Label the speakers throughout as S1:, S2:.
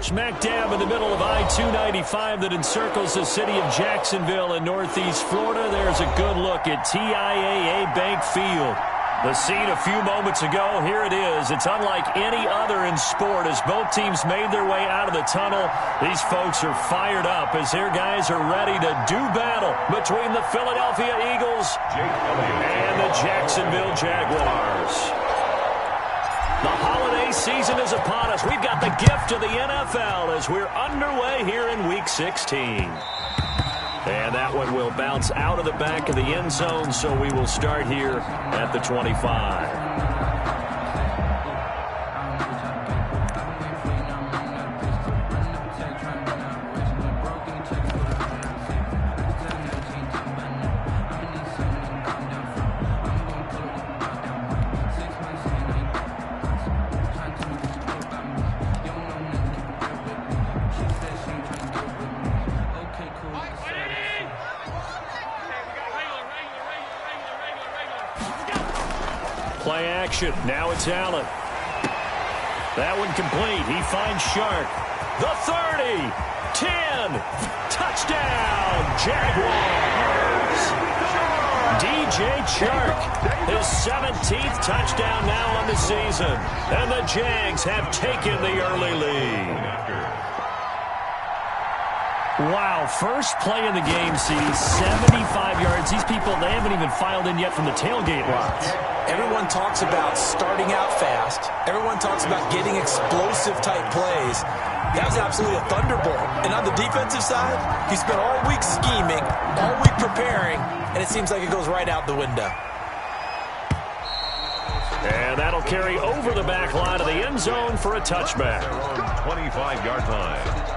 S1: smack dab in the middle of I-295 that encircles the city of Jacksonville in northeast Florida. There's a good look at TIAA Bank Field. The scene a few moments ago, here it is. It's unlike any other in sport as both teams made their way out of the tunnel. These folks are fired up as their guys are ready to do battle between the Philadelphia Eagles and the Jacksonville Jaguars. The holiday season is upon us. We've got the gift of the NFL as we're underway here in Week 16. And that one will bounce out of the back of the end zone, so we will start here at the 25. Play action. Now it's Allen. That one complete. He finds Shark. The 30. 10. Touchdown, Jaguars. DJ Chark. His 17th touchdown now on the season. And the Jags have taken the early lead. Wow, first play of the game sees 75 yards. These people, they haven't even filed in yet from the tailgate lots.
S2: Everyone talks about starting out fast. Everyone talks about getting explosive-type plays. That was absolutely a thunderbolt. And on the defensive side, he spent all week scheming, all week preparing, and it seems like it goes right out the window.
S1: And that'll carry over the back line of the end zone for a touchback.
S3: 25-yard line.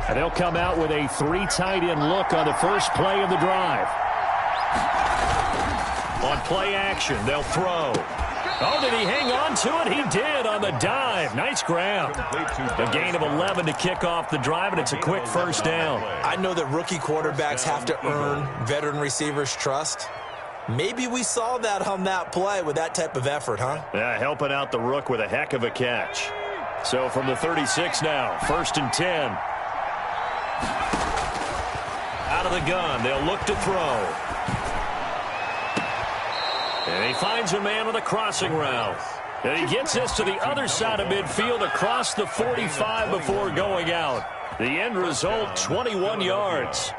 S1: And they'll come out with a three tight end look on the first play of the drive. On play action, they'll throw. Oh, did he hang on to it? He did on the dive. Nice grab. A gain of 11 to kick off the drive, and it's a quick first down.
S2: I know that rookie quarterbacks have to earn veteran receivers' trust. Maybe we saw that on that play with that type of effort, huh?
S1: Yeah, helping out the rook with a heck of a catch. So from the 36 now, 1st and 10. Out of the gun, they'll look to throw. And he finds a man with a crossing route. And he gets this to the other side of midfield across the 45 before going out. The end result, 21 yards.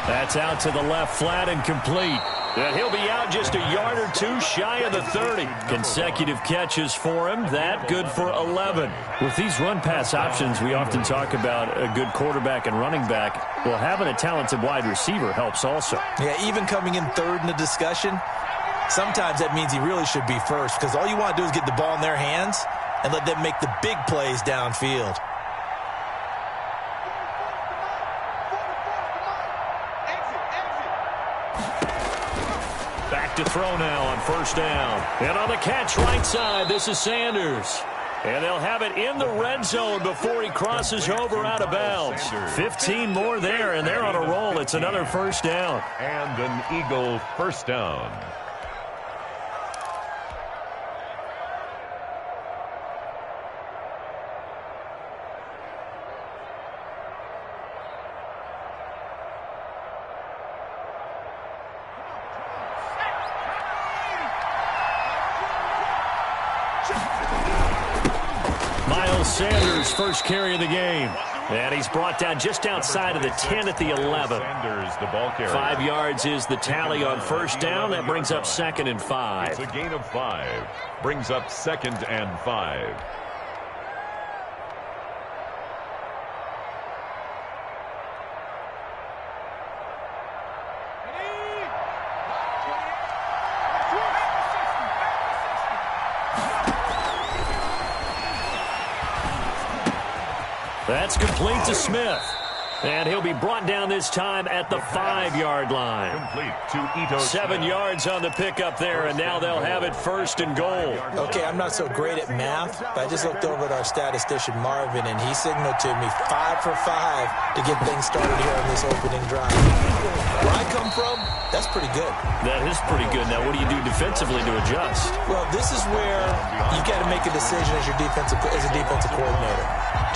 S1: That's out to the left flat and complete. And he'll be out just a yard or two shy of the 30. Consecutive catches for him. That good for 11. With these run-pass options, we often talk about a good quarterback and running back. Well, having a talented wide receiver helps also.
S2: Yeah, even coming in third in the discussion, sometimes that means he really should be first because all you want to do is get the ball in their hands and let them make the big plays downfield.
S1: To throw now on first down. And on the catch right side, this is Sanders. And they'll have it in the red zone before he crosses over out of bounds. 15 more there, and they're on a roll. It's another first down.
S3: And an Eagle first down.
S1: Sanders' first carry of the game. And he's brought down just outside of the 10 at the 11.
S3: Sanders, the ball carrier.
S1: 5 yards is the tally on first down. That brings up 2nd and 5.
S3: It's a gain of 5. Brings up 2nd and 5.
S1: That's complete to Smith. And he'll be brought down this time at the 5-yard line.
S3: Complete to Ito
S1: 7 yards on the pickup there, and now they'll have it 1st and goal.
S2: Okay, I'm not so great at math, but I just looked over at our statistician, Marvin, and he signaled to me 5 for 5 to get things started here on this opening drive. Where I come from, that's pretty good.
S1: That is pretty good. Now, what do you do defensively to adjust?
S2: Well, this is where you got to make a decision as a defensive coordinator.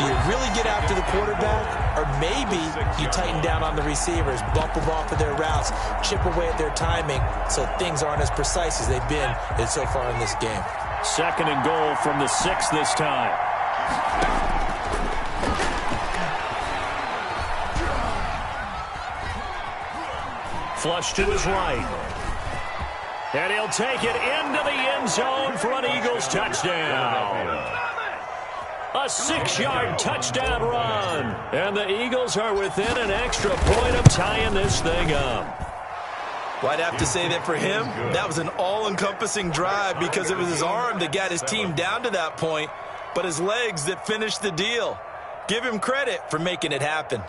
S2: Do you really get after the quarterback, or maybe you tighten down on the receivers, bump them off of their routes, chip away at their timing so things aren't as precise as they've been so far in this game?
S1: 2nd and goal from the 6 this time. Flush to his right. And he'll take it into the end zone for an Eagles touchdown. A 6-yard touchdown run. And the Eagles are within an extra point of tying this thing up.
S2: Well, I'd have to say that for him, that was an all-encompassing drive because it was his arm that got his team down to that point, but his legs that finished the deal. Give him credit for making it happen.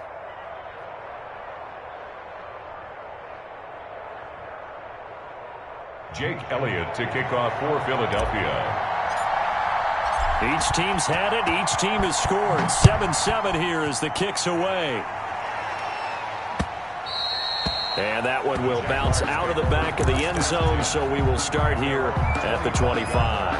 S3: Jake Elliott to kick off for Philadelphia.
S1: Each team's had it. Each team has scored. 7-7 here as the kick's away. And that one will bounce out of the back of the end zone, so we will start here at the 25.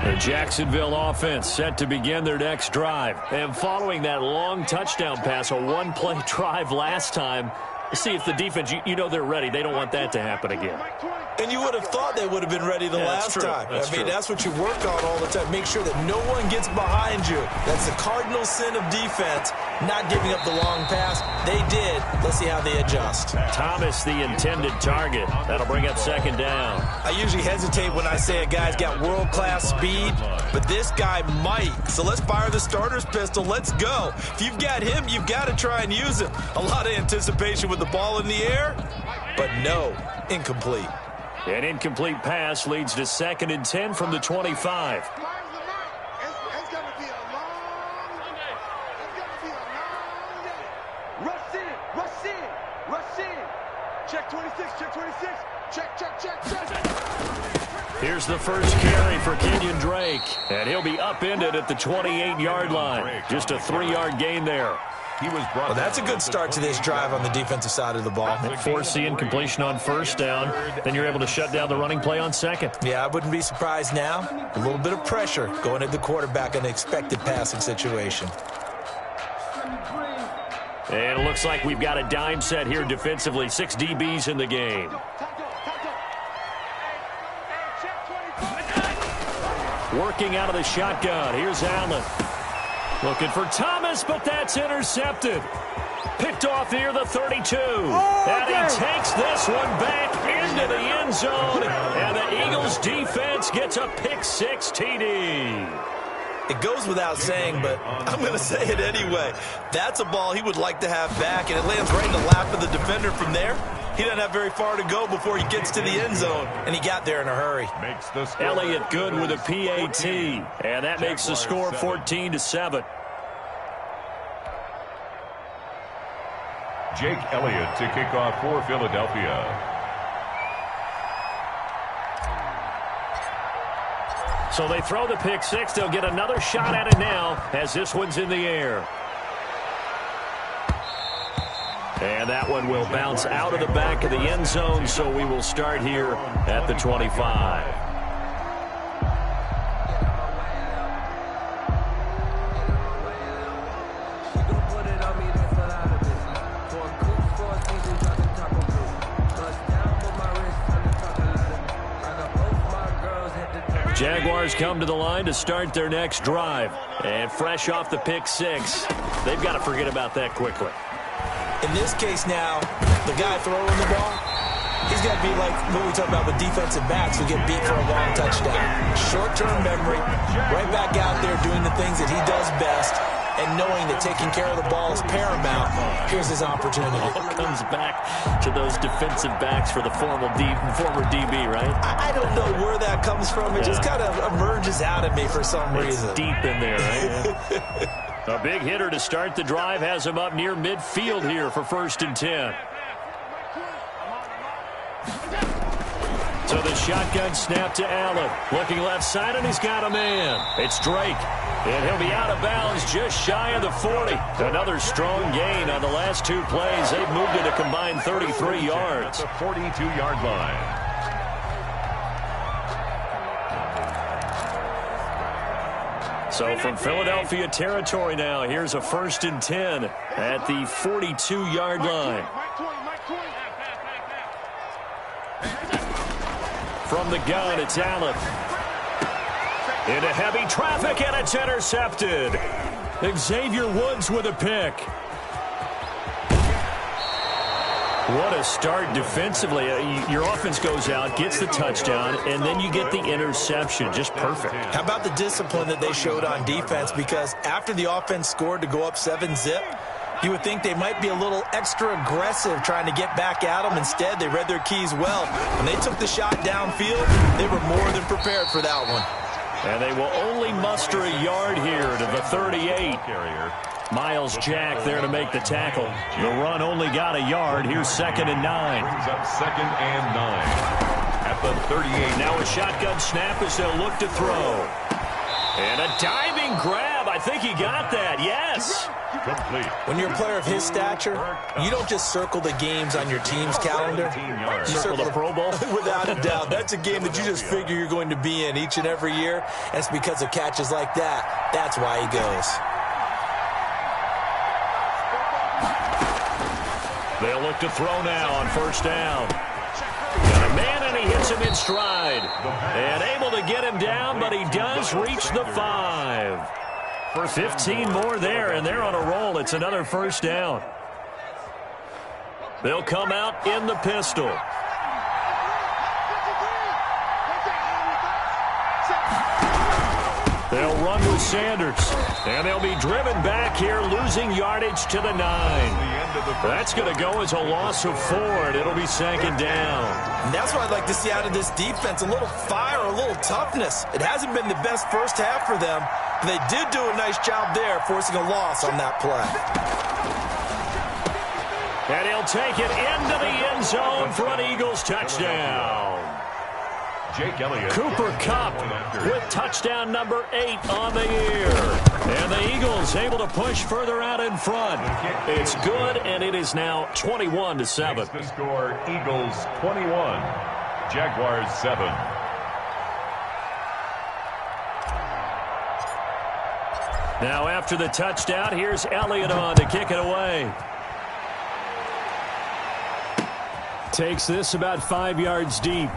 S1: The Jacksonville offense set to begin their next drive. And following that long touchdown pass, a one-play drive last time, see if the defense, you know they're ready. They don't want that to happen again.
S2: And you would have thought they would have been ready the last time. I mean, that's what you work on all the time. Make sure that no one gets behind you. That's the cardinal sin of defense, not giving up the long pass. They did. Let's see how they adjust.
S1: Thomas, the intended target. That'll bring up 2nd down.
S2: I usually hesitate when I say a guy's got world-class speed, but this guy might. So let's fire the starter's pistol. Let's go. If you've got him, you've got to try and use him. A lot of anticipation with the ball in the air, but no, incomplete.
S1: An incomplete pass leads to 2nd and 10 from the 25.
S4: It's going to be a long day. Rush in. Check 26, check 26. Check.
S1: Here's the first carry for Kenyon Drake. And he'll be upended at the 28-yard line. Just a 3-yard gain there.
S2: Well, that's a good start to this drive on the defensive side of the ball.
S1: Forcing incompletion on 1st down. Then you're able to shut down the running play on 2nd.
S2: Yeah, I wouldn't be surprised now. A little bit of pressure going at the quarterback in an expected passing situation.
S1: And it looks like we've got a dime set here defensively. 6 DBs in the game. Working out of the shotgun. Here's Allen. Looking for Thomas, but that's intercepted. Picked off near the 32. And he takes this one back into the end zone. And the Eagles defense gets a pick-6 TD.
S2: It goes without saying, but I'm going to say it anyway. That's a ball he would like to have back, and it lands right in the lap of the defender from there. He doesn't have very far to go before he gets to the end zone, and he got there in a hurry.
S1: Elliott good with a PAT, and that makes the score 14-7.
S3: Jake Elliott to kick off for Philadelphia.
S1: So they throw the pick-6. They'll get another shot at it now as this one's in the air. And that one will bounce out of the back of the end zone, so we will start here at the 25. Jaguars come to the line to start their next drive. And fresh off the pick-6, they've got to forget about that quickly.
S2: In this case now, the guy throwing the ball, he's got to be like what we talk about with defensive backs who get beat for a long touchdown. Short-term memory, right back out there doing the things that he does best, and knowing that taking care of the ball is paramount. Here's his opportunity.
S1: All comes back to those defensive backs for the former DB, right?
S2: I don't know where that comes from. It just kind of emerges out of me for some reason.
S1: It's deep in there, right? A big hitter to start the drive has him up near midfield here for 1st and 10. So the shotgun snap to Allen. Looking left side, and he's got a man. It's Drake. And he'll be out of bounds just shy of the 40. Another strong gain on the last 2 plays. They've moved it a combined 33 yards.
S3: At the 42-yard line.
S1: So from Philadelphia territory now, here's a 1st and 10 at the 42-yard line. From the gun, it's Allen. Into heavy traffic, and it's intercepted. Xavier Woods with a pick. What a start defensively. Your offense goes out, gets the touchdown, and then you get the interception. Just perfect.
S2: How about the discipline that they showed on defense? Because after the offense scored to go up 7-zip, you would think they might be a little extra aggressive trying to get back at them. Instead, they read their keys well. When they took the shot downfield, they were more than prepared for that one.
S1: And they will only muster a yard here to the 38. Miles Jack there to make the tackle. The run only got a yard. Here's 2nd and 9.
S3: Brings up 2nd and 9 at the 38.
S1: Now a shotgun snap as they'll look to throw. And a diving grab. I think he got that. Yes.
S3: Complete.
S2: When you're a player of his stature, you don't just circle the games on your team's calendar. You
S1: Circle the Pro Bowl.
S2: Without a doubt. That's a game that you just figure you're going to be in each and every year. And it's because of catches like that. That's why he goes.
S1: They'll look to throw now on 1st down. Got a man, and he hits him in stride. And able to get him down, but he does reach the 5. For 15 more there, and they're on a roll. It's another 1st down. They'll come out in the pistol. They'll run with Sanders, and they'll be driven back here, losing yardage to the 9. That's going to go as a loss of 4, and it'll be 2nd down.
S2: And that's what I'd like to see out of this defense, a little fire, a little toughness. It hasn't been the best first half for them, but they did do a nice job there, forcing a loss on that play.
S1: And he'll take it into the end zone for an Eagles touchdown.
S3: Jake Elliott.
S1: Cooper Kupp with touchdown number 8 on the year. And the Eagles able to push further out in front. It's good, and it is now 21-7.
S3: Makes the score Eagles 21, Jaguars 7.
S1: Now after the touchdown, here's Elliott on to kick it away. Takes this about 5 yards deep.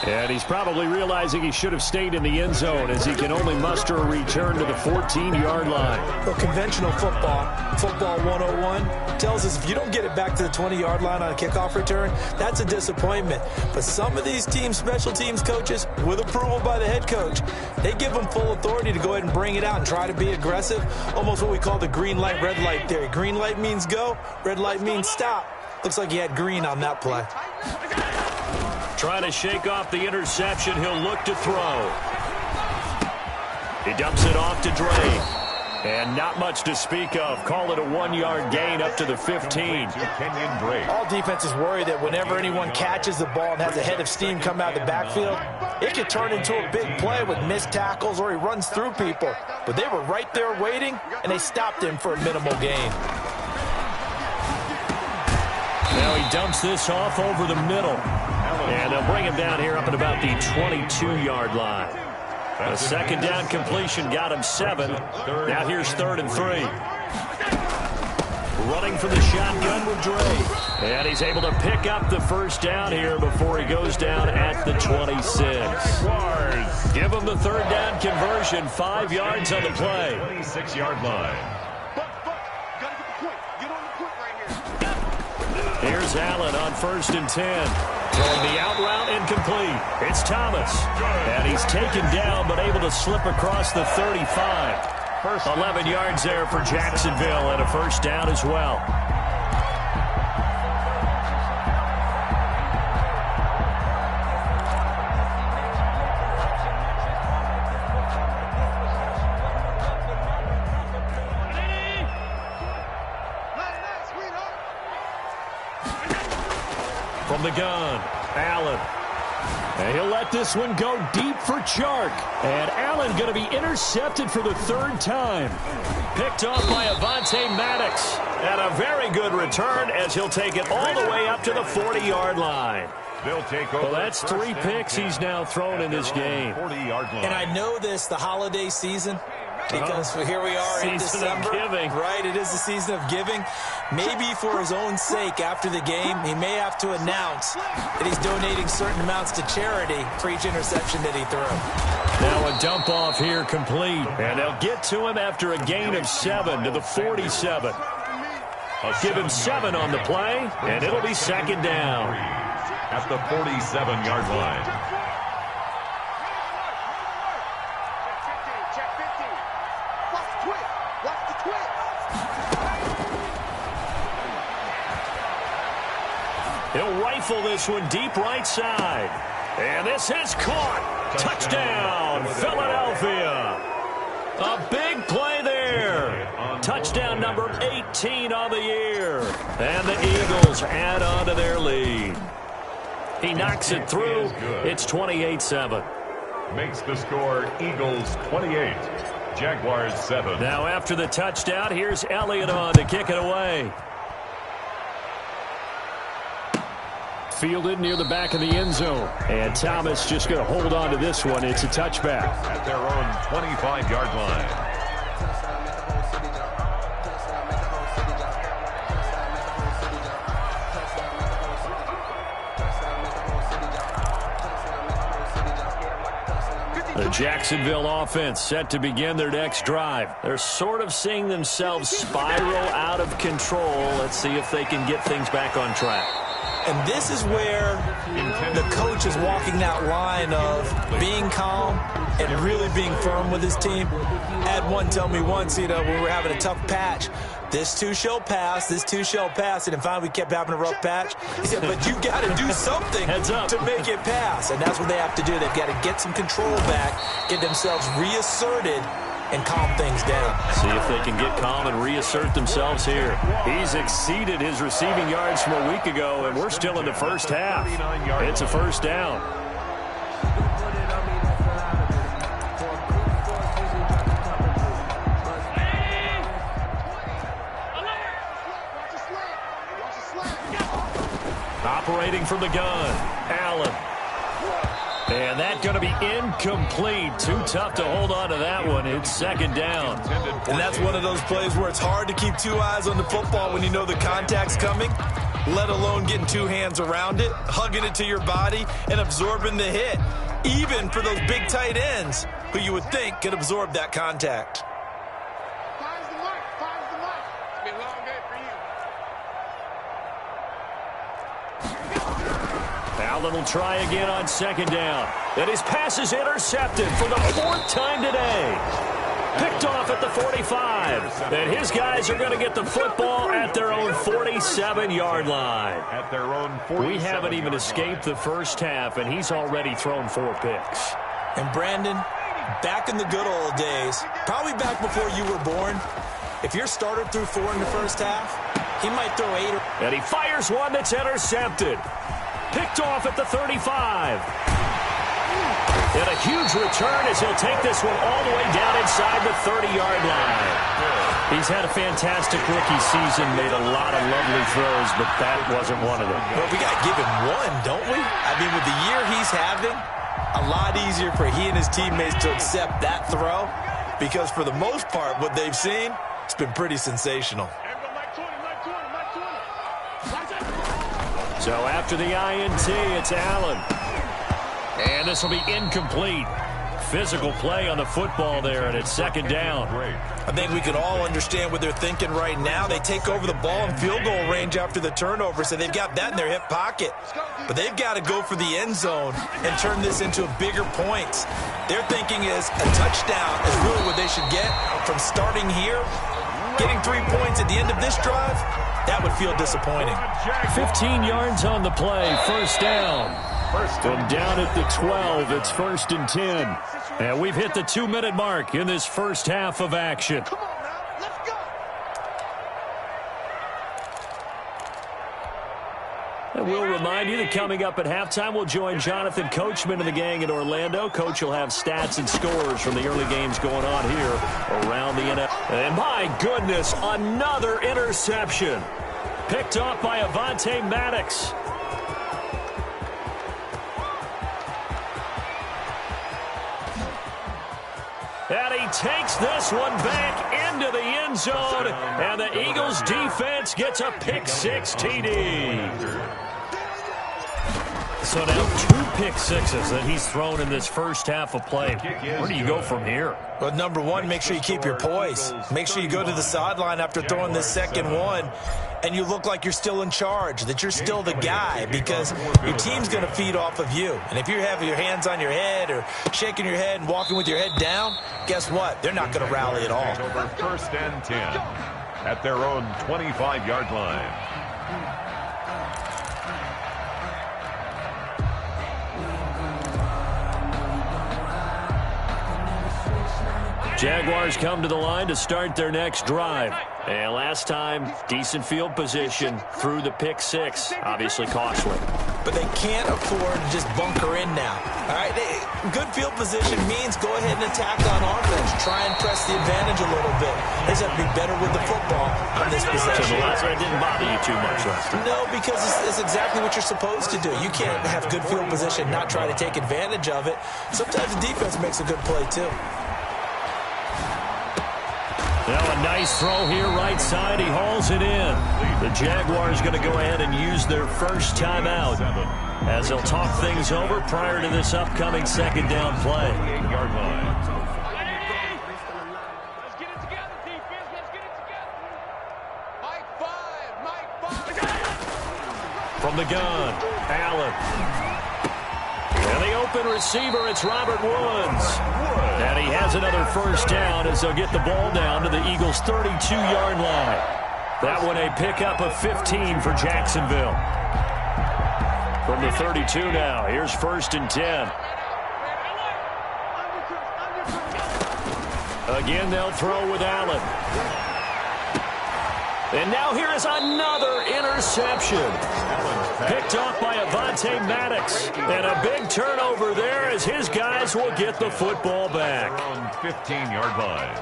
S1: And he's probably realizing he should have stayed in the end zone as he can only muster a return to the 14-yard line.
S2: Well, conventional football 101, tells us if you don't get it back to the 20-yard line on a kickoff return, that's a disappointment. But some of these teams, special teams coaches, with approval by the head coach, they give them full authority to go ahead and bring it out and try to be aggressive, almost what we call the green light, red light theory. Green light means go, red light means stop. Looks like he had green on that play.
S1: Trying to shake off the interception. He'll look to throw. He dumps it off to Drake. And not much to speak of. Call it a 1-yard gain up to the 15.
S2: All defenses worry that whenever anyone catches the ball and has a head of steam come out of the backfield, it could turn into a big play with missed tackles or he runs through people. But they were right there waiting, and they stopped him for a minimal gain.
S1: Now he dumps this off over the middle. And they'll bring him down here up at about the 22-yard line. A second down completion got him 7. Now here's 3rd and 3. Running from the shotgun with Dre. And he's able to pick up the first down here before he goes down at the 26. Give him the 3rd down conversion. 5 yards on the play.
S3: 26-yard line.
S1: Here's Allen on 1st and 10. Throwing the out route incomplete. It's Thomas. And he's taken down but able to slip across the 35.
S3: First
S1: 11 yards there for Jacksonville and a first down as well. From the gun, Allen. And he'll let this one go deep for Chark. And Allen going to be intercepted for the third time. Picked off by Avonte Maddox. And a very good return as he'll take it all the way up to the 40-yard line.
S3: They'll take over.
S1: Well, that's 3 picks he's now thrown in this game.
S3: 40-yard line.
S2: And I know this, the holiday season, because here we are in December.
S1: Season of giving.
S2: Right, it is the season of giving. Maybe for his own sake after the game, he may have to announce that he's donating certain amounts to charity for each interception that he threw.
S1: Now a dump off here complete. And they'll get to him after a gain of 7 to the 47. Give him 7 on the play, and it'll be second down.
S3: At the 47-yard line.
S1: He'll rifle this one deep right side. And this is caught. Touchdown, Philadelphia. A big play there. Touchdown number 18 on the year. And the Eagles add on to their lead. He knocks it through. It's 28-7.
S3: Makes the score Eagles 28, Jaguars 7.
S1: Now after the touchdown, here's Elliott on to kick it away. Fielded near the back of the end zone. And Thomas just going to hold on to this one. It's a touchback.
S3: At their own 25-yard line.
S1: The Jacksonville offense set to begin their next drive. They're sort of seeing themselves spiral out of control. Let's see if they can get things back on track.
S2: And this is where the coach is walking that line of being calm and really being firm with his team. Had one tell me once, when we were having a tough patch, this too shall pass, this too shall pass. And finally we kept having a rough patch. He said, but you got to do something to make it pass. And that's what they have to do. They've got to get some control back, get themselves reasserted, and calm things down.
S1: See if they can get calm and reassert themselves here. He's exceeded his receiving yards from a week ago, and we're still in the first half. It's a first down. Operating from the gun, Allen. And that's going to be incomplete. Too tough to hold on to that one. It's second down.
S2: And that's one of those plays where it's hard to keep 2 eyes on the football when you know the contact's coming, let alone getting 2 hands around it, hugging it to your body, and absorbing the hit, even for those big tight ends who you would think could absorb that contact.
S4: Finds the mark. It's been a long day for you.
S1: Allen will try again on second down. And his pass is intercepted for the 4th time today. Picked off at the 45. And his guys are going to get the football at their own 47-yard line.
S3: At their own 47.
S1: We haven't even escaped the first half, and he's already thrown 4 picks.
S2: And Brandon, back in the good old days, probably back before you were born, if your starter threw 4 in the first half, he might throw 8.
S1: And he fires one that's intercepted. Picked off at the 35. And a huge return as he'll take this one all the way down inside the 30-yard line. He's had a fantastic rookie season, made a lot of lovely throws, but that wasn't one of them.
S2: But we got to give him one, don't we? I mean, with the year he's having, a lot easier for he and his teammates to accept that throw, because for the most part, what they've seen, it's been pretty sensational.
S1: So after the INT, it's Allen. And this will be incomplete. physical play on the football there, and it's second down.
S2: I think we can all understand what they're thinking right now. They take over the ball in field goal range after the turnover, so they've got that in their hip pocket. But they've got to go for the end zone and turn this into a bigger point. Their thinking is a touchdown is really what they should get from starting here. Getting 3 points at the end of this drive, that would feel disappointing.
S1: 15 yards on the play, first down. From down at the 12, it's 1st and 10. And we've hit the 2-minute mark in this first half of action.
S4: Come on now, let's go.
S1: And we'll remind you that coming up at halftime, we'll join Jonathan Coachman and the gang in Orlando. Coach will have stats and scores from the early games going on here around the NFL. And my goodness, another interception. Picked off by Avonte Maddox. And he takes this one back into the end zone, and the Eagles defense gets a pick-6 TD. So now 2 pick-6s that he's thrown in this first half of play. Where do you go from here?
S2: Well, number one, make sure you keep your poise. Make sure you go to the sideline after throwing this second one, and you look like you're still in charge, that you're still the guy, because your team's going to feed off of you. And if you have your hands on your head or shaking your head and walking with your head down, guess what? They're not going to rally at all.
S3: Over 1st and 10 at their own 25-yard line.
S1: Jaguars come to the line to start their next drive. And last time, decent field position through the pick-6. Obviously costly.
S2: But they can't afford to just bunker in now. All right, good field position means go ahead and attack on offense. Try and press the advantage a little bit. They just have to be better with the football on this possession.
S1: So the last one didn't bother you too much last time?
S2: No, because it's exactly what you're supposed to do. You can't have good field position, not try to take advantage of it. Sometimes the defense makes a good play, too.
S1: Now a nice throw here right side. He hauls it in. The Jaguars going to go ahead and use their first timeout as they'll talk things over prior to this upcoming second down play.
S3: 8-yard line.
S4: Let's get it together, defense. Let's get it together. Mike 5.
S1: From the gun, Allen. And the open receiver, it's Robert Woods. And he has another first down as they'll get the ball down to the Eagles' 32-yard line. That one a pickup of 15 for Jacksonville. From the 32 now, here's 1st and 10. Again, they'll throw with Allen. And now here is another interception. Picked off by Avonte Maddox. And a big turnover there as his guys will get the football back.
S3: 15-yard line.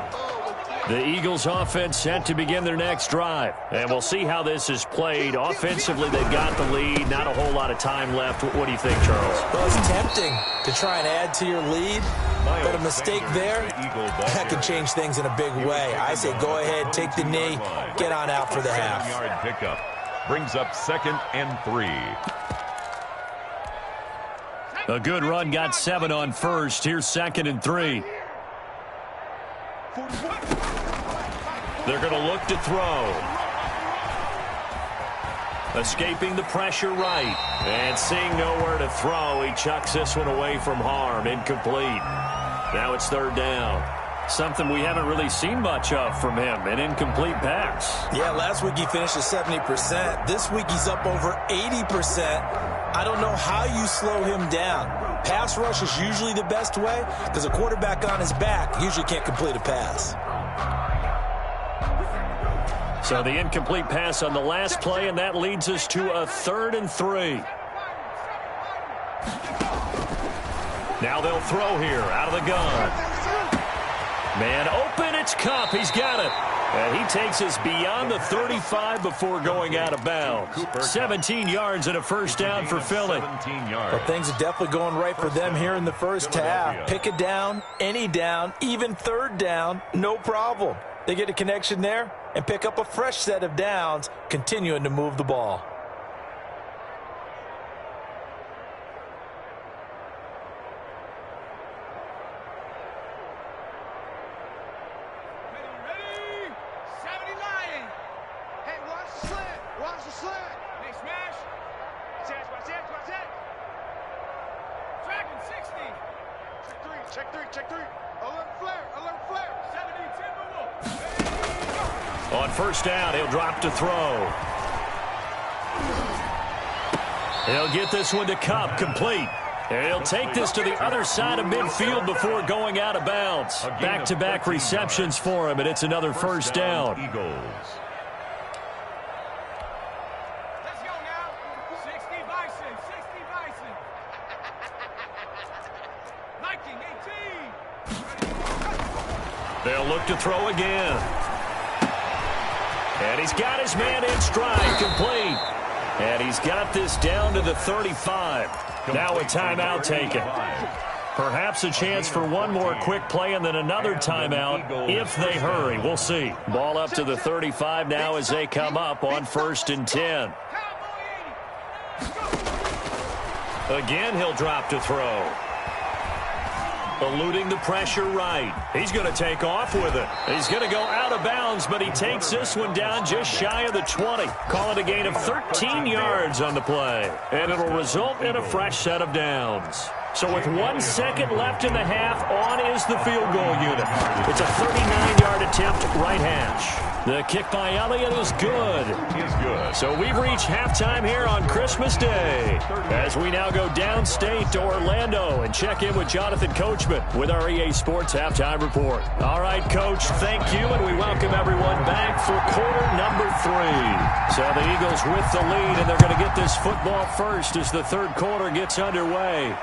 S1: The Eagles offense set to begin their next drive. And we'll see how this is played. Offensively, they've got the lead. Not a whole lot of time left. What do you think, Charles?
S2: Well, it's tempting to try and add to your lead. But a mistake there, that could change things in a big way. I say go ahead, take the knee, get on out for the half.
S3: 7-yard pickup brings up 2nd and 3.
S1: A good run got 7 on first. Here's 2nd and 3. They're going to look to throw. Escaping the pressure right. And seeing nowhere to throw, he chucks this one away from harm. Incomplete. Now it's 3rd down. Something we haven't really seen much of from him, an incomplete pass.
S2: Yeah, last week he finished at 70%. This week he's up over 80%. I don't know how you slow him down. Pass rush is usually the best way because a quarterback on his back usually can't complete a pass.
S1: So the incomplete pass on the last play, and that leads us to a 3rd and 3. Now they'll throw here out of the gun. Man open, it's Kupp. He's got it. And he takes us beyond the 35 before going out of bounds. 17 yards and a first down for Philly.
S2: Well, things are definitely going right for them here in the first half. Pick a down, any down, even 3rd down, no problem. They get a connection there and pick up a fresh set of downs, continuing to move the ball.
S4: check 3. Alert flare, 17-10
S1: On first down, he'll drop to throw. He'll get this one to Kupp, complete. He'll take this to the other side of midfield before going out of bounds. Back-to-back receptions for him, and it's another first down.
S3: Eagles.
S4: Let's go now. 60 Bison, 60 Bison. Viking 18.
S1: They'll look to throw again. And he's got his man in stride, complete. And he's got this down to the 35. Now a timeout taken. Perhaps a chance for one more quick play and then another timeout if they hurry. We'll see. Ball up to the 35 now as they come up on 1st and 10. Again, he'll drop to throw. Eluding the pressure right. He's going to take off with it. He's going to go out of bounds, but he takes this one down just shy of the 20. Call it a gain of 13 yards on the play. And it'll result in a fresh set of downs. So with 1 second left in the half, on is the field goal unit. It's a 39-yard attempt right hash. The kick by Elliott is good. So we've reached halftime here on Christmas Day as we now go downstate to Orlando and check in with Jonathan Coachman with our EA Sports Halftime Report. All right, Coach, thank you, and we welcome everyone back for quarter number 3. So the Eagles with the lead, and they're going to get this football first as the third quarter gets underway.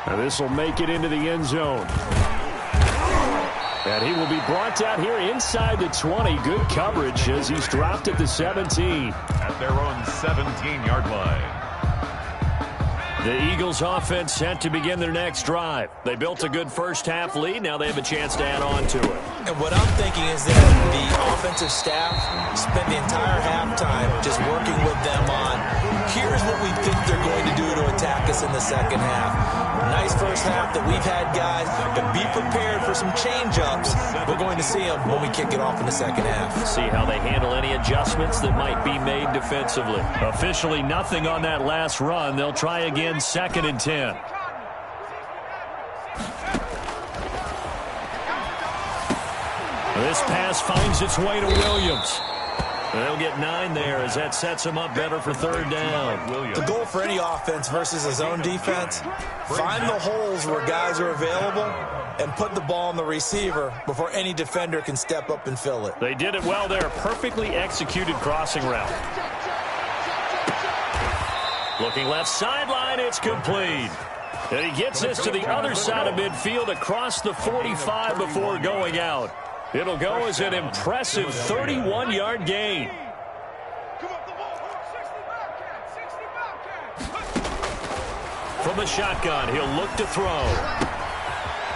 S1: Now this will make it into the end zone. And he will be brought down here inside the 20. Good coverage as he's dropped at the 17.
S3: At their own 17-yard line.
S1: The Eagles offense set to begin their next drive. They built a good first-half lead. Now they have a chance to add on to it.
S2: And what I'm thinking is that the offensive staff spent the entire halftime just working with them on, here's what we think they're going to do to attack us in the second half. Nice first half that we've had, guys, but be prepared for some change-ups. We're going to see them when we kick it off in the second half.
S1: See how they handle any adjustments that might be made defensively. Officially nothing on that last run. They'll try again, 2nd and 10. This pass finds its way to Williams. They'll get 9 there as that sets them up better for third down.
S2: The goal for any offense versus a zone defense, find the holes where guys are available and put the ball on the receiver before any defender can step up and fill it.
S1: They did it well there. Perfectly executed crossing route. Looking left sideline, it's complete. And he gets this to the other side of midfield across the 45 before going out. It'll go as an impressive 31-yard gain. From the shotgun, he'll look to throw.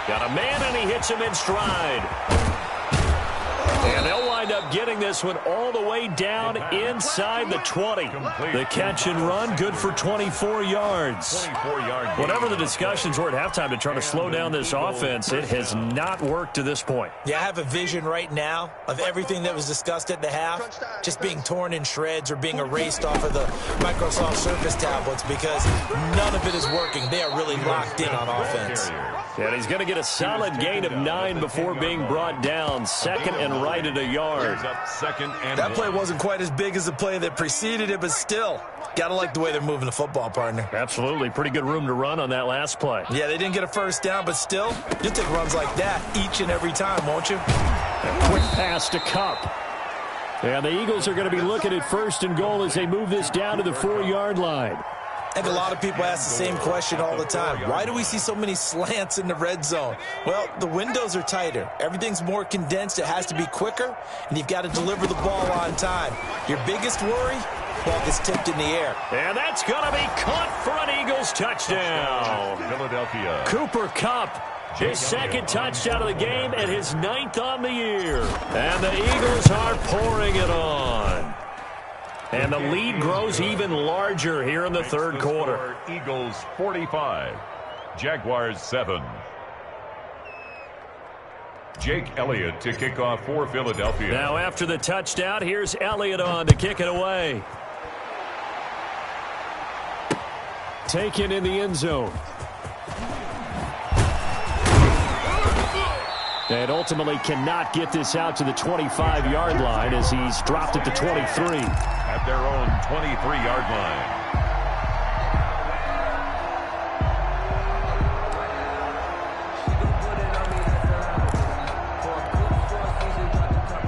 S1: Got a man, and he hits him in stride. And they'll wind up getting this one all the way down inside the 20. The catch and run, good for 24 yards. Whatever the discussions were at halftime to try to slow down this offense, it has not worked to this point.
S2: Yeah, I have a vision right now of everything that was discussed at the half just being torn in shreds or being erased off of the Microsoft Surface tablets because none of it is working. They are really locked in on offense.
S1: And he's going to get a solid gain of 9 before being brought down. 2nd and right at a yard.
S2: That play wasn't quite as big as the play that preceded it, but still, got to like the way they're moving the football, partner.
S1: Absolutely. Pretty good room to run on that last play.
S2: Yeah, they didn't get a first down, but still, you'll take runs like that each and every time, won't you?
S1: A quick pass to Kupp. And the Eagles are going to be looking at 1st and goal as they move this down to the 4-yard line.
S2: I think a lot of people ask the same question all the time. Why do we see so many slants in the red zone? Well, the windows are tighter. Everything's more condensed. It has to be quicker, and you've got to deliver the ball on time. Your biggest worry? Ball gets tipped in the air.
S1: And that's going to be caught for an Eagles touchdown.
S3: Philadelphia.
S1: Cooper Kupp, his 2nd touchdown of the game and his 9th on the year. And the Eagles are pouring it on. And the lead grows even larger here in the third quarter.
S3: Eagles 45, Jaguars 7. Jake Elliott to kick off for Philadelphia.
S1: Now after the touchdown, here's Elliott on to kick it away. Taken in the end zone. And ultimately cannot get this out to the 25-yard line as he's dropped it to 23.
S3: At their own 23-yard line.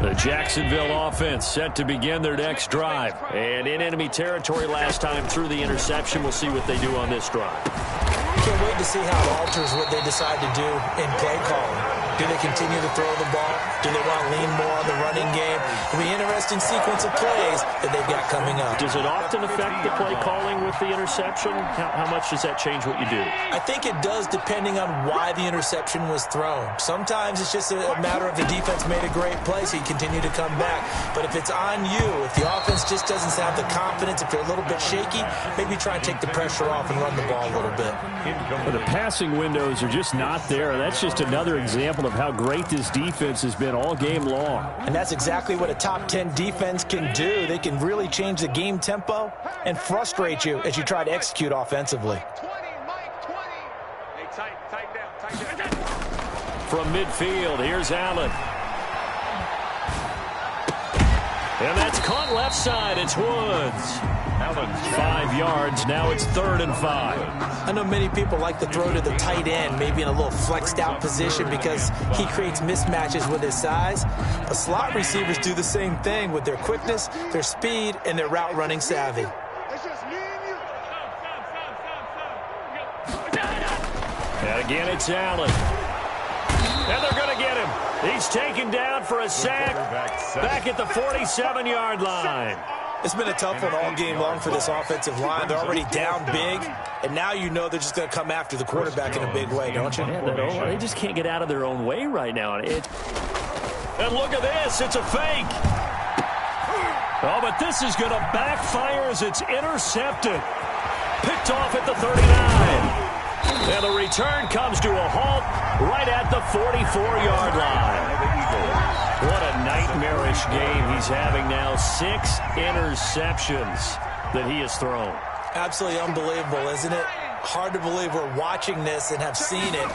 S1: The Jacksonville offense set to begin their next drive. And in enemy territory last time through the interception. We'll see what they do on this drive.
S2: Can't wait to see how it alters what they decide to do in play calling. Do they continue to throw the ball? Do they want to lean more on the running game? It'll be an interesting sequence of plays that they've got coming up.
S1: Does it often affect the play calling with the interception? How much does that change what you do?
S2: I think it does depending on why the interception was thrown. Sometimes it's just a matter of the defense made a great play, so you continue to come back. But if it's on you, if the offense just doesn't have the confidence, if they're a little bit shaky, maybe try and take the pressure off and run the ball a little bit.
S1: Well, the passing windows are just not there. That's just another example of how great this defense has been all game long.
S2: And that's exactly what a top 10 defense can do. They can really change the game tempo and frustrate you as you try to execute offensively.
S4: 20, Mike, 20. Hey, tighten down.
S1: From midfield, here's Allen. And that's caught left side. It's Woods. 5 yards. Now it's 3rd and 5.
S2: I know many people like to throw to the tight end, maybe in a little flexed out position because he creates mismatches with his size. But slot receivers do the same thing with their quickness, their speed, and their route running savvy.
S1: And again, it's Allen. And they're going to get him. He's taken down for a sack back at the 47-yard line.
S2: It's been a tough one all game long for this offensive line. They're already down big, and now you know they're just going to come after the quarterback in a big way, don't you?
S1: Yeah, they just can't get out of their own way right now. And look at this. It's a fake. Oh, but this is going to backfire as it's intercepted. Picked off at the 39. And the return comes to a halt right at the 44-yard line. What a nightmarish game he's having now. 6 interceptions that he has thrown.
S2: Absolutely unbelievable, isn't it? Hard to believe we're watching this and have seen it,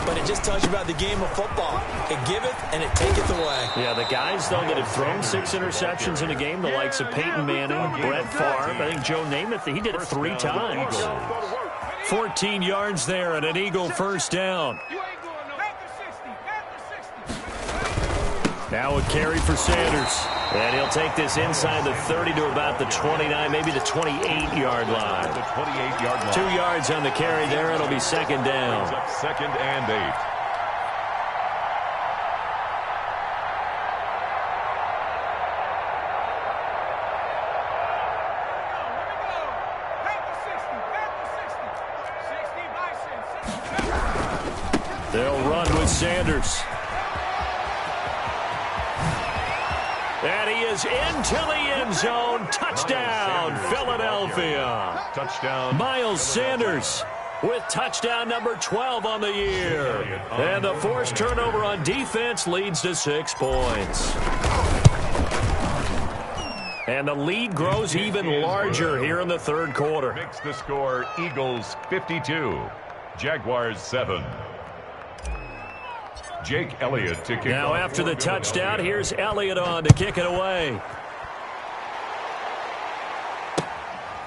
S2: but it just tells you about the game of football. It giveth and it taketh away.
S1: Yeah, the guys, though, that have thrown 6 interceptions in a game, the likes of Peyton Manning, Brett Favre, I think Joe Namath, he did it 3 times. 14 yards there and an Eagle first down. Now a carry for Sanders. And he'll take this inside the 30 to about the 29, maybe the 28-yard line.
S3: The 28-yard line.
S1: 2 yards on the carry there. It'll be 2nd down.
S3: 2nd and 8.
S1: They'll run with Sanders. And he is into the end zone. Touchdown, Philadelphia.
S3: Touchdown.
S1: Miles Sanders with touchdown number 12 on the year. And the forced turnover on defense leads to 6 points. And the lead grows even larger here in the 3rd quarter.
S3: Makes the score Eagles 52, Jaguars 7. Jake Elliott to kick
S1: Now
S3: off.
S1: after the touchdown, here's Elliott on to kick it away.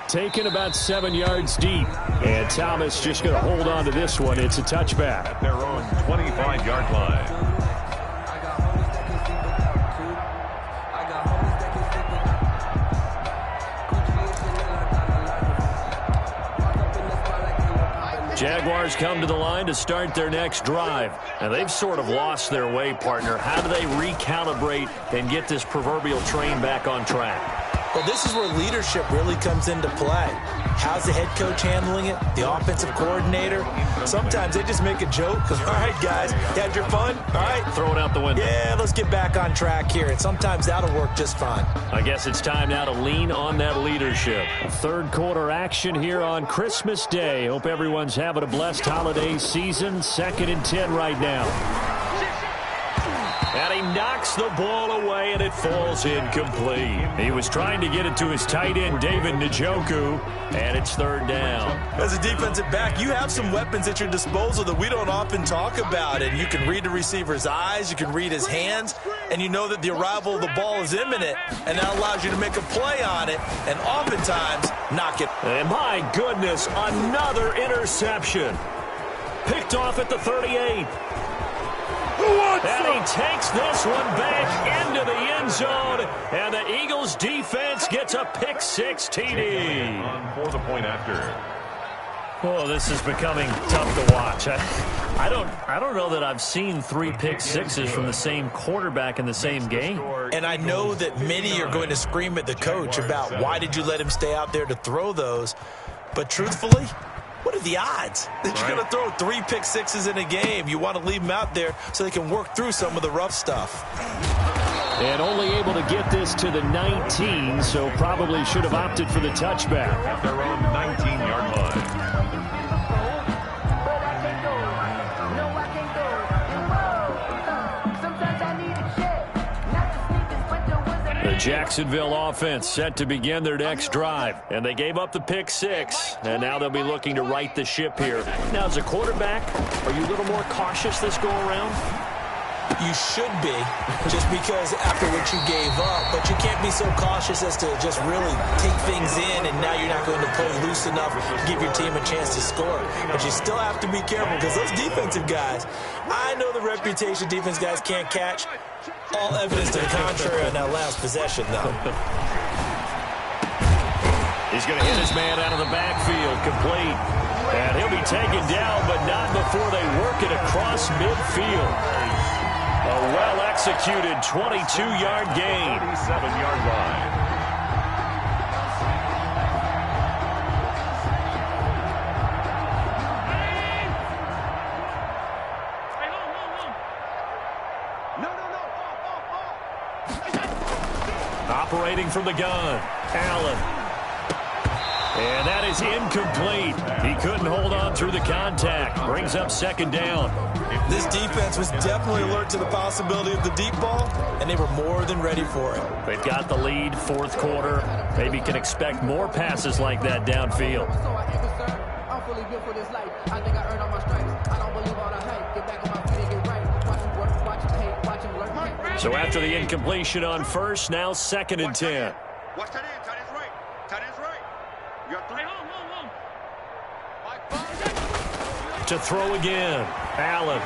S1: Taken about 7 yards deep. And Thomas just going to hold on to this one. It's a touchback.
S3: At their own 25-yard line.
S1: Jaguars come to the line to start their next drive. And they've sort of lost their way, partner. How do they recalibrate and get this proverbial train back on track?
S2: Well, this is where leadership really comes into play. How's the head coach handling it? The offensive coordinator? Sometimes they just make a joke. All right, guys, you had your fun? All right.
S1: Throw it out the window.
S2: Yeah, let's get back on track here. And sometimes that'll work just fine.
S1: I guess it's time now to lean on that leadership. 3rd quarter action here on Christmas Day. Hope everyone's having a blessed holiday season. 2nd and 10 right now. And he knocks the ball away, and it falls incomplete. He was trying to get it to his tight end, David Njoku, and it's third down.
S2: As a defensive back, you have some weapons at your disposal that we don't often talk about, and you can read the receiver's eyes, you can read his hands, and you know that the arrival of the ball is imminent, and that allows you to make a play on it, and oftentimes knock it.
S1: And my goodness, another interception. Picked off at the 38. And he takes this one back into the end zone, and the Eagles defense gets a pick-6 TD.
S3: For the point after.
S1: Oh, this is becoming tough to watch. I don't know that I've seen 3 pick-6s from the same quarterback in the same game.
S2: And I know that many are going to scream at the coach about why did you let him stay out there to throw those. But truthfully, what are the odds that you're going to throw 3 pick-6s in a game? You want to leave them out there so they can work through some of the rough stuff.
S1: And only able to get this to the 19, so probably should have opted for the touchback.
S3: At their own 19-yard line.
S1: The Jacksonville offense set to begin their next drive, and they gave up the pick-6, and now they'll be looking to right the ship here. Now, as a quarterback, are you a little more cautious this go-around?
S2: You should be, just because after what you gave up, but you can't be so cautious as to just really take things in, and now you're not going to play loose enough to give your team a chance to score. But you still have to be careful, because those defensive guys, I know the reputation defense guys can't catch. All evidence to the contrary on that last possession, though.
S1: He's going to hit his man out of the backfield, complete. And he'll be taken down, but not before they work it across midfield. A well-executed 22-yard gain.
S3: 37-yard line.
S1: Operating from the gun, Allen. And that is incomplete. He couldn't hold on through the contact. Brings up second down.
S2: This defense was definitely alert to the possibility of the deep ball, and they were more than ready for it.
S1: They've got the lead, fourth quarter. Maybe can expect more passes like that downfield.
S5: I'm fully built for this life. I think I earned all my stripes. I don't believe all the hype. Get back on my feet and get right. Watch him work, watch him hate, watch him learn.
S1: So after the incompletion on first, now second and 10.
S4: Watch that in. Tight end's right. Tight end's right. You got 3.
S1: To throw again, Allen.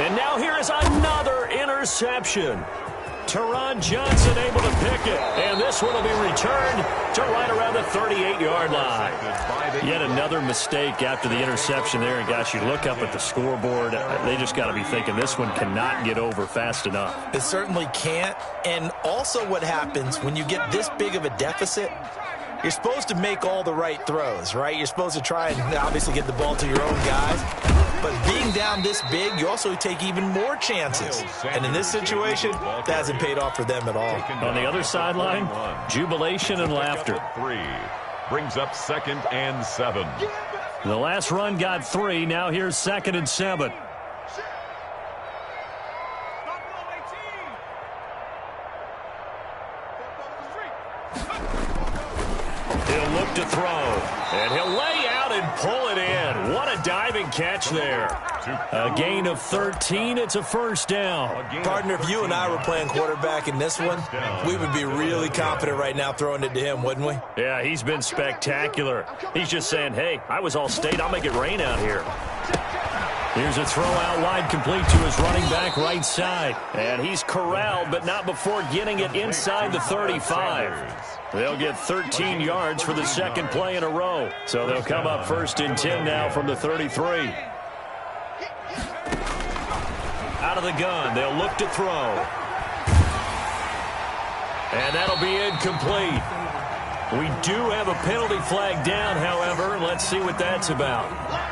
S1: And now here is another interception. Teron Johnson able to pick it. And this one will be returned to right around the 38-yard line. Yet another mistake after the interception there. And, gosh, you look up at the scoreboard. They just got to be thinking this one cannot get over fast enough.
S2: It certainly can't. And also what happens when you get this big of a deficit, you're supposed to make all the right throws, right? You're supposed to try and obviously get the ball to your own guys. But being down this big, you also take even more chances. And in this situation, that hasn't paid off for them at all.
S1: On the other sideline, jubilation and laughter.
S3: 3 brings up 2nd and 7.
S1: The last run got 3. Now here's 2nd and 7. He'll look to throw, and he'll lay out and pull it in. What a diving catch there. A gain of 13. It's a first down.
S2: Partner, if you and I were playing quarterback in this one, we would be really confident right now throwing it to him, wouldn't we?
S1: Yeah, he's been spectacular. He's just saying, hey, I was all state. I'll make it rain out here. Here's a throw out wide, complete to his running back right side. And he's corralled, but not before getting it inside the 35. They'll get 13 yards for the second play in a row. So they'll come up 1st and 10 now from the 33. Out of the gun, they'll look to throw. And that'll be incomplete. We do have a penalty flag down, however. Let's see what that's about.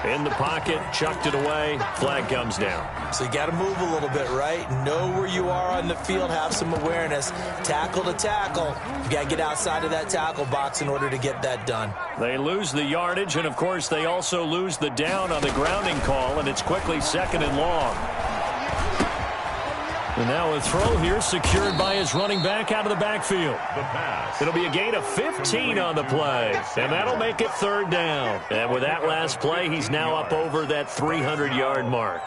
S1: In the pocket, chucked it away, flag comes down.
S2: So you got to move a little bit, right? Know where you are on the field, have some awareness. Tackle to tackle. You got to get outside of that tackle box in order to get that done.
S1: They lose the yardage, and of course they also lose the down on the grounding call, and it's quickly 2nd and long. And now a throw here secured by his running back out of the backfield.
S3: The pass.
S1: It'll be a gain of 15 on the play, and that'll make it third down. And with that last play, he's now up over that 300-yard mark.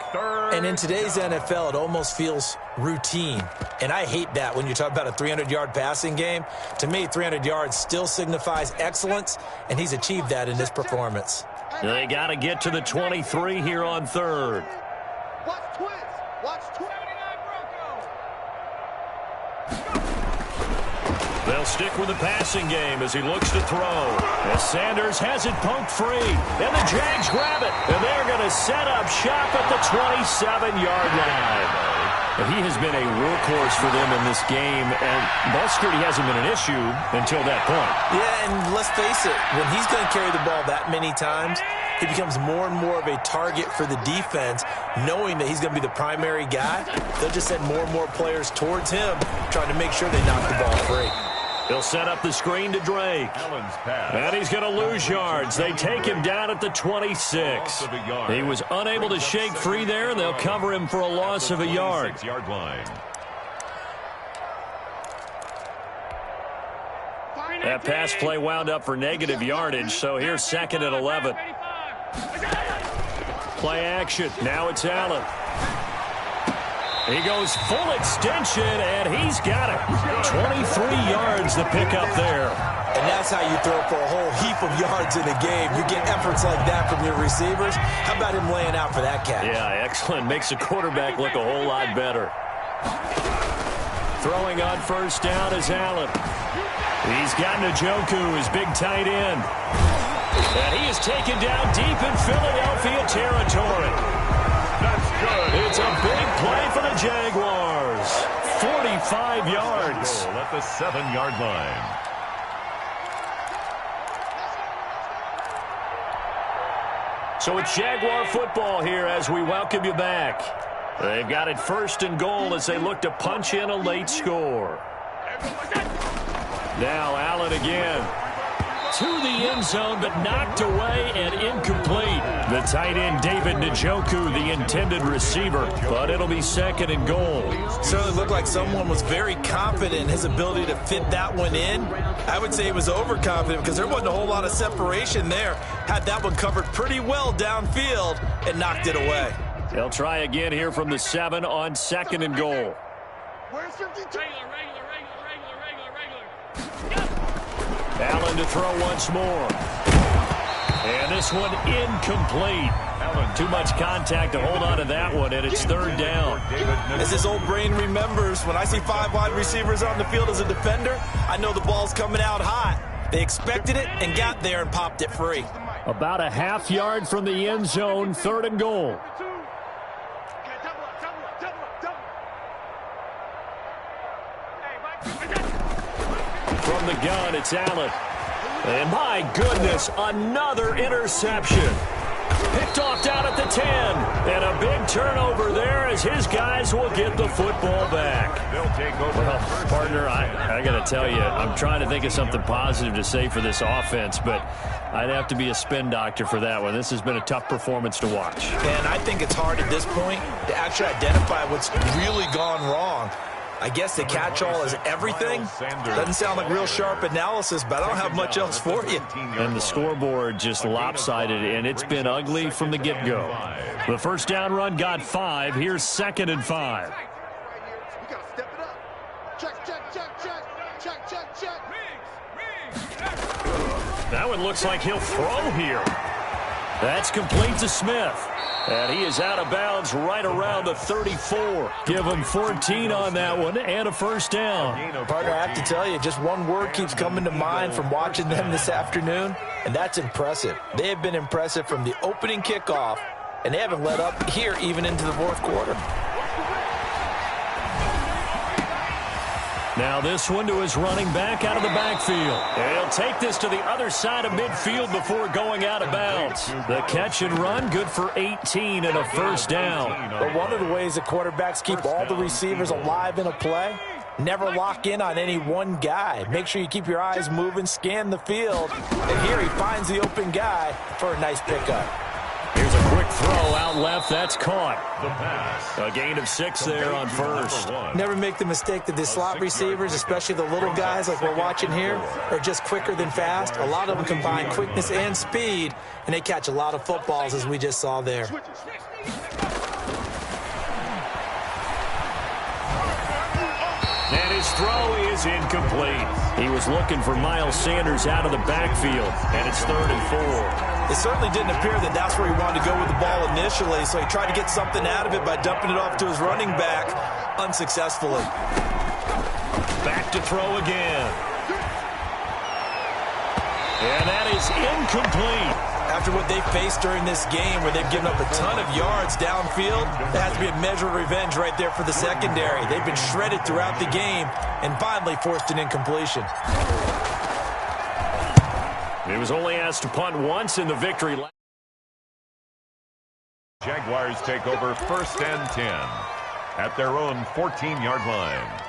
S2: And in today's NFL, it almost feels routine. And I hate that when you talk about a 300-yard passing game. To me, 300 yards still signifies excellence, and he's achieved that in this performance.
S1: They got to get to the 23 here on third.
S4: Watch twins. Watch 79 Broncos.
S1: They'll stick with the passing game as he looks to throw. As Sanders has it punked free. And the Jags grab it. And they're going to set up shop at the 27-yard line. He has been a workhorse for them in this game, and ball security hasn't been an issue until that point.
S2: Yeah, and let's face it, when he's going to carry the ball that many times, he becomes more and more of a target for the defense, knowing that he's going to be the primary guy. They'll just send more and more players towards him, trying to make sure they knock the ball free.
S1: He'll set up the screen to Drake. And he's going to lose yards. They take him down at the 26. He was unable to shake free there, and they'll cover him for a loss of a yard. That pass play wound up for negative yardage, so here's second and 11. Play action. Now it's Allen. He goes full extension, and he's got it. 23 yards to pick up there.
S2: And that's how you throw for a whole heap of yards in a game. You get efforts like that from your receivers. How about him laying out for that catch?
S1: Yeah, excellent. Makes the quarterback look a whole lot better. Throwing on first down is Allen. He's got Njoku, his big tight end. And he is taken down deep in Philadelphia territory.
S3: That's good.
S1: It's a big play for the Jaguars. 45 yards.
S3: At the 7-yard line.
S1: So it's Jaguar football here as we welcome you back. They've got it first and goal as they look to punch in a late score. Now Allen again. To the end zone, but knocked away and incomplete. The tight end, David Njoku, the intended receiver, but it'll be second and goal.
S2: Certainly looked like someone was very confident in his ability to fit that one in. I would say he was overconfident because there wasn't a whole lot of separation there. Had that one covered pretty well downfield and knocked it away.
S1: They'll try again here from the 7 on second and goal.
S4: Where's 52?
S1: Allen to throw once more. And this one incomplete. Too much contact to hold on to that one, and it's third down.
S2: As his old brain remembers, when I see 5 wide receivers on the field as a defender, I know the ball's coming out hot. They expected it and got there and popped it free.
S1: About a half yard from the end zone, third and goal. From the gun, it's Allen. And my goodness, another interception. Picked off down at the 10. And a big turnover there as his guys will get the football back. Well, partner, I got to tell you, I'm trying to think of something positive to say for this offense, but I'd have to be a spin doctor for that one. This has been a tough performance to watch.
S2: And I think it's hard at this point to actually identify what's really gone wrong. I guess the catch-all is everything. Doesn't sound like real sharp analysis, but I don't have much else for you.
S1: And the scoreboard just lopsided, and it's been ugly from the get-go. The first down run got 5. Here's second and 5.
S4: You gotta step it up. Check, check, check, check. Check, check, check.
S1: That one looks like he'll throw here. That's complete to Smith. And he is out of bounds right around the 34. Give him 14 on that one and a first down.
S2: Partner, I have to tell you, just one word keeps coming to mind from watching them this afternoon, and that's impressive. They have been impressive from the opening kickoff, and they haven't let up here even into the fourth quarter.
S1: Now this one to his running back out of the backfield. And he'll take this to the other side of midfield before going out of bounds. The catch and run, good for 18 and a first down.
S2: But one of the ways the quarterbacks keep all the receivers alive in a play, never lock in on any one guy. Make sure you keep your eyes moving, scan the field. And here he finds the open guy for a nice pickup.
S1: Here's a quick Quick throw out left. That's caught.
S3: The pass.
S1: A gain of 6 there on first.
S2: Never make the mistake that the slot receivers, especially the little guys like we're watching here, are just quicker than fast. A lot of them combine quickness and speed, and they catch a lot of footballs, as we just saw there.
S1: And his throw is incomplete. He was looking for Miles Sanders out of the backfield, and it's 3rd and 4.
S2: It certainly didn't appear that that's where he wanted to go with the ball initially, so he tried to get something out of it by dumping it off to his running back unsuccessfully.
S1: Back to throw again. And that is incomplete.
S2: After what they faced during this game where they've given up a ton of yards downfield, there has to be a measure of revenge right there for the secondary. They've been shredded throughout the game and finally forced an incompletion.
S1: He was only asked to punt once in the victory.
S3: Jaguars take over 1st and 10 at their own 14-yard line.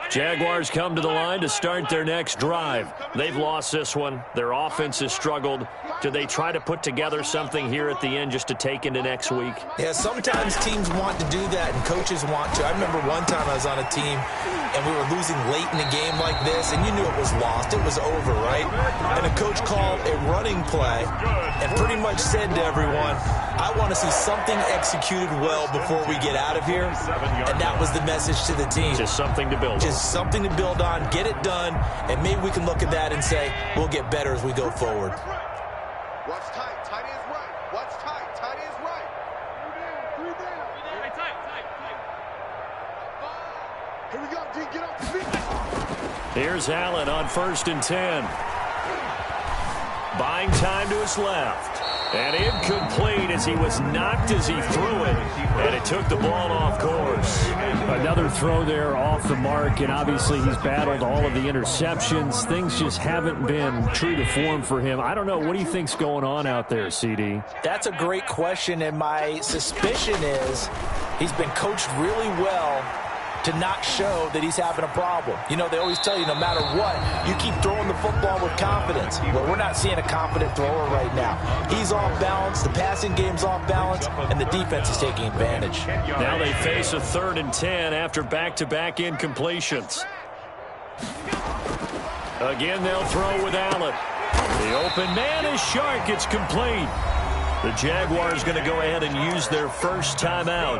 S1: Jaguars come to the line to start their next drive. They've lost this one. Their offense has struggled. Do they try to put together something here at the end just to take into next week?
S2: Yeah, sometimes teams want to do that and coaches want to. I remember one time I was on a team and we were losing late in a game like this, and you knew it was lost. It was over, right? And a coach called a running play and pretty much said to everyone, I want to see something executed well before we get out of here. And that was the message to the team.
S1: Just something to build on.
S2: Just something to build on, get it done, and maybe we can look at that and say, we'll get better as we go forward.
S4: What's tight? Tight is right. What's tight? Tight is right. Three down. Tight. Here we go, D. Get off the feet.
S1: Here's Allen on 1st and 10. Buying time to his left. And incomplete as he was knocked as he threw it. And it took the ball off course.
S6: Another throw there off the mark, and obviously he's battled all of the interceptions. Things just haven't been true to form for him. I don't know. What do you think's going on out there, CD?
S2: That's a great question, and my suspicion is he's been coached really well to not show that he's having a problem. You know, they always tell you no matter what, you keep throwing the football with confidence. Well, we're not seeing a confident thrower right now. He's off balance, the passing game's off balance, and the defense is taking advantage.
S1: Now they face a 3rd and 10 after back-to-back incompletions. Again, they'll throw with Allen. The open man is Shark. It's complete. The Jaguars going to go ahead and use their first timeout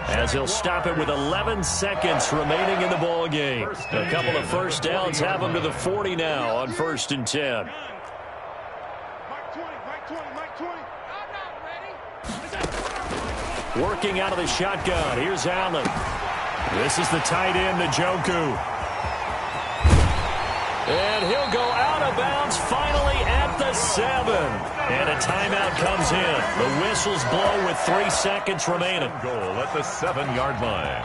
S1: as he'll stop it with 11 seconds remaining in the ball game. A couple of first downs have them to the 40 now on 1st and 10. Working out of the shotgun. Here's Allen. This is the tight end, Njoku. And he'll go out of bounds finally at the 7. And a timeout comes in. The whistles blow with 3 seconds remaining.
S3: Goal at the 7-yard line.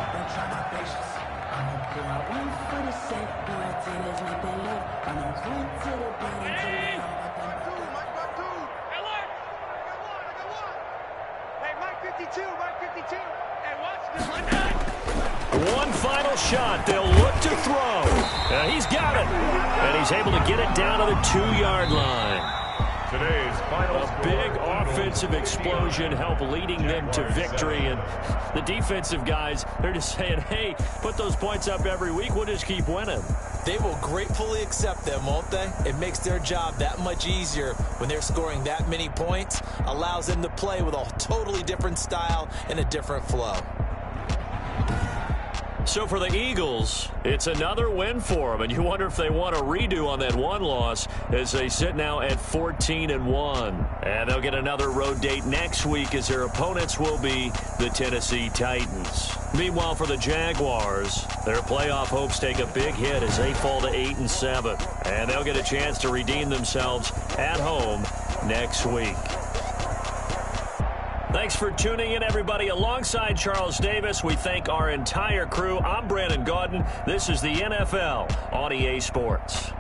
S1: One final shot. They'll look to throw. He's got it. And he's able to get it down to the 2-yard line.
S3: Today's final
S1: A big offensive explosion helped leading them to victory. And the defensive guys, they're just saying, hey, put those points up every week. We'll just keep winning.
S2: They will gratefully accept them, won't they? It makes their job that much easier when they're scoring that many points. Allows them to play with a totally different style and a different flow.
S1: So for the Eagles, it's another win for them, and you wonder if they want a redo on that one loss as they sit now at 14-1. And they'll get another road date next week as their opponents will be the Tennessee Titans. Meanwhile, for the Jaguars, their playoff hopes take a big hit as they fall to 8-7. And they'll get a chance to redeem themselves at home next week. Thanks for tuning in, everybody. Alongside Charles Davis, we thank our entire crew. I'm Brandon Gaudin. This is the NFL on EA Sports.